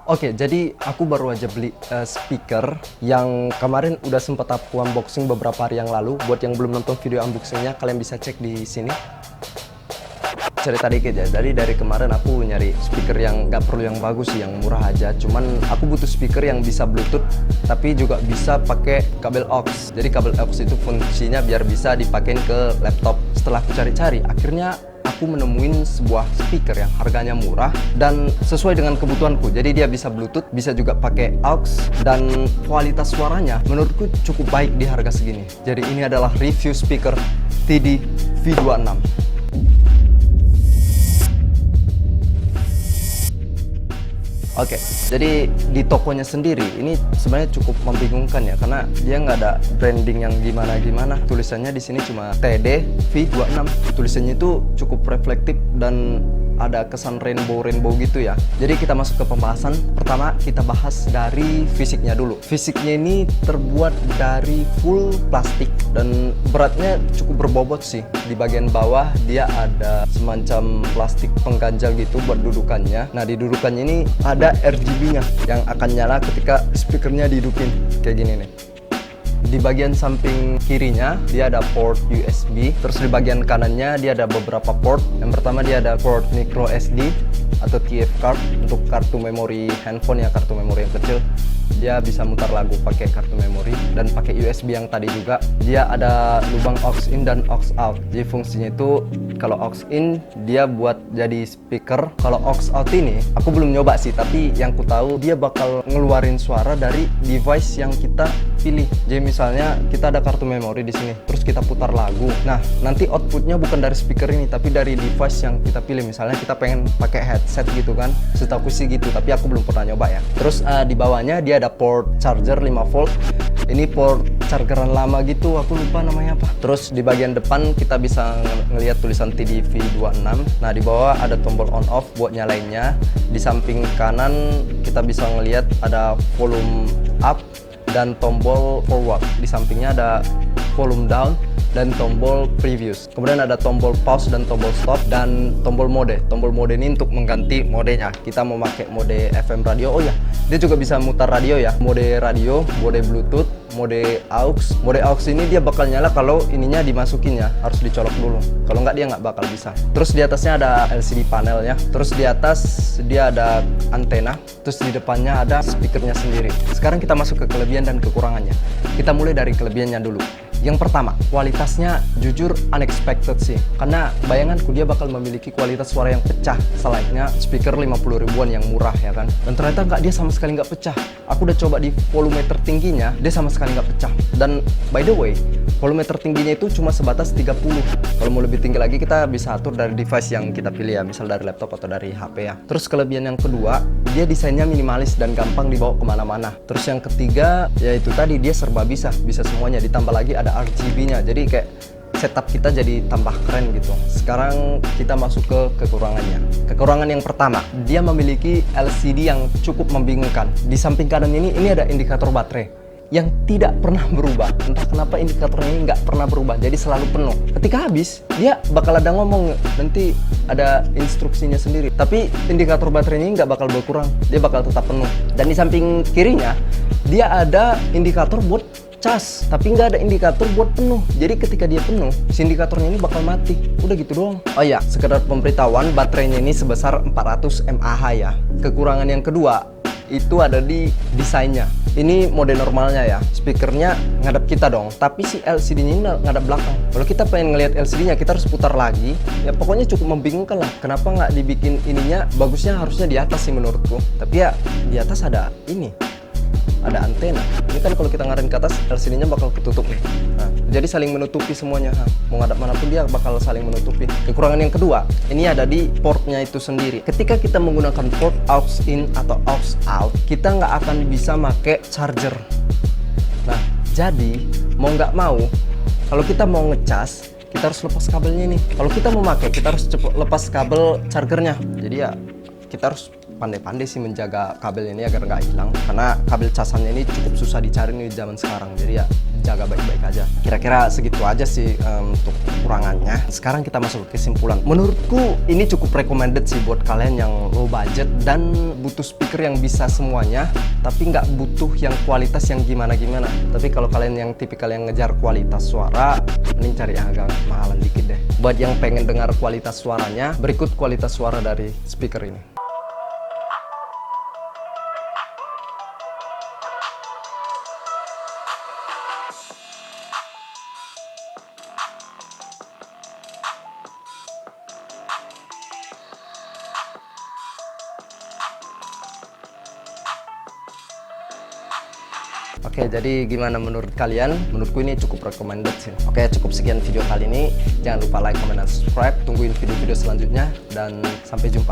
Oke, jadi aku baru aja beli speaker yang kemarin udah sempat aku unboxing beberapa hari yang lalu. Buat yang belum nonton video unboxingnya, kalian bisa cek di sini. Cerita dikit ya, jadi dari kemarin aku nyari speaker yang gak perlu yang bagus sih, yang murah aja. Cuman aku butuh speaker yang bisa Bluetooth, tapi juga bisa pakai kabel aux. Jadi kabel aux itu fungsinya biar bisa dipakein ke laptop. Setelah aku cari-cari, akhirnya aku menemuin sebuah speaker yang harganya murah dan sesuai dengan kebutuhanku. Jadi dia bisa Bluetooth, bisa juga pakai aux, dan kualitas suaranya menurutku cukup baik di harga segini. Jadi ini adalah review speaker TD V26. Oke, jadi di tokonya sendiri ini sebenarnya cukup membingungkan ya, karena dia nggak ada branding yang gimana-gimana. Tulisannya di sini cuma TD V26. Tulisannya itu cukup reflektif dan ada kesan rainbow gitu ya. Jadi kita masuk ke pembahasan. Pertama kita bahas dari fisiknya dulu. Fisiknya ini terbuat dari full plastik dan beratnya cukup berbobot sih. Di bagian bawah dia ada semacam plastik pengganjal gitu buat dudukannya. Nah, di dudukannya ini ada RGB-nya yang akan nyala ketika speakernya dihidupin kayak gini nih. Di bagian samping kirinya dia ada port USB, terus di bagian kanannya dia ada beberapa port. Yang pertama dia ada port micro SD atau TF card untuk kartu memori handphone ya, kartu memori yang kecil. Dia bisa mutar lagu pakai kartu memori, dan pakai USB yang tadi juga. Dia ada lubang aux in dan aux out. Jadi fungsinya itu kalau aux in dia buat jadi speaker. Kalau aux out ini aku belum nyoba sih, tapi yang ku tahu dia bakal ngeluarin suara dari device yang kita pilih. Jadi misalnya kita ada kartu memori di sini, terus kita putar lagu. Nah, nanti outputnya bukan dari speaker ini, tapi dari device yang kita pilih. Misalnya kita pengen pakai headset gitu kan, setahu sih gitu, tapi aku belum pernah nyoba ya. Terus di bawahnya dia ada port charger 5 volt. Ini port chargeran lama gitu, aku lupa namanya apa. Terus di bagian depan kita bisa ngelihat tulisan TD V26. Nah, di bawah ada tombol on off buat nyalainnya. Di samping kanan kita bisa ngelihat ada volume up dan tombol forward. Di sampingnya ada volume down dan tombol previous. Kemudian ada tombol pause dan tombol stop dan tombol mode. Tombol mode ini untuk mengganti modenya. Kita mau pakai mode FM radio. Oh ya, dia juga bisa mutar radio ya. Mode radio, mode Bluetooth, mode aux. Mode aux ini dia bakal nyala kalau ininya dimasukin ya, harus dicolok dulu. Kalau nggak dia nggak bakal bisa. Terus di atasnya ada LCD panelnya. Terus di atas dia ada antena. Terus di depannya ada speakernya sendiri. Sekarang kita masuk ke kelebihan dan kekurangannya. Kita mulai dari kelebihannya dulu. Yang pertama, kualitasnya jujur unexpected sih. Karena bayanganku dia bakal memiliki kualitas suara yang pecah, selainnya speaker 50 ribuan yang murah ya kan. Dan ternyata nggak, dia sama sekali nggak pecah. Aku udah coba di volume tertingginya, dia sama sekali nggak pecah. Dan by the way, volume tertingginya itu cuma sebatas 30. Kalau mau lebih tinggi lagi kita bisa atur dari device yang kita pilih ya, misal dari laptop atau dari HP ya. Terus kelebihan yang kedua, dia desainnya minimalis dan gampang dibawa kemana-mana. Terus yang ketiga, yaitu tadi dia serba bisa semuanya. Ditambah lagi ada RGB-nya, jadi kayak setup kita jadi tambah keren gitu. Sekarang kita masuk ke kekurangannya. Kekurangan yang pertama, dia memiliki LCD yang cukup membingungkan. Di samping kanan ini ada indikator baterai yang tidak pernah berubah. Entah kenapa indikatornya ini nggak pernah berubah, jadi selalu penuh. Ketika habis, dia bakal ada ngomong, nanti ada instruksinya sendiri. Tapi indikator baterainya ini nggak bakal berkurang, dia bakal tetap penuh. Dan di samping kirinya, dia ada indikator buat cas, tapi nggak ada indikator buat penuh. Jadi ketika dia penuh, si indikatornya ini bakal mati. Udah gitu doang. Oh iya, sekedar pemberitahuan, baterainya ini sebesar 400 mAh ya. Kekurangan yang kedua itu ada di desainnya. Ini mode normalnya ya, speakernya ngadap kita dong, tapi si LCD-nya ini ngadap belakang. Kalau kita pengen ngelihat LCD-nya, kita harus putar lagi. Ya pokoknya cukup membingungkan lah. Kenapa nggak dibikin ininya? Bagusnya harusnya di atas sih menurutku. Tapi ya di atas ada ini, ada antena. Ini kan kalau kita ngarahin ke atas, LCD-nya bakal ketutup nih. Nah, jadi saling menutupi semuanya. Mau ngadap manapun dia bakal saling menutupi. Kekurangan yang kedua, ini ada di portnya itu sendiri. Ketika kita menggunakan port aux in atau aux out, kita nggak akan bisa pakai charger. Nah, jadi mau nggak mau, kalau kita mau ngecas, kita harus lepas kabelnya nih. Kalau kita mau pakai, kita harus cepet lepas kabel chargernya. Jadi ya kita harus pandai-pandai sih menjaga kabel ini agar nggak hilang, karena kabel casannya ini cukup susah dicari nih di zaman sekarang. Jadi ya dijaga baik-baik aja. Kira-kira segitu aja sih untuk kekurangannya. Sekarang kita masuk ke kesimpulan. Menurutku ini cukup recommended sih buat kalian yang low budget dan butuh speaker yang bisa semuanya, tapi nggak butuh yang kualitas yang gimana-gimana. Tapi kalau kalian yang tipikal yang ngejar kualitas suara, mending cari yang agak mahalan dikit deh. Buat yang pengen dengar kualitas suaranya, berikut kualitas suara dari speaker ini. Oke, jadi gimana menurut kalian? Menurutku ini cukup recommended sih. Oke, cukup sekian video kali ini. Jangan lupa like, comment, dan subscribe. Tungguin video-video selanjutnya dan sampai jumpa.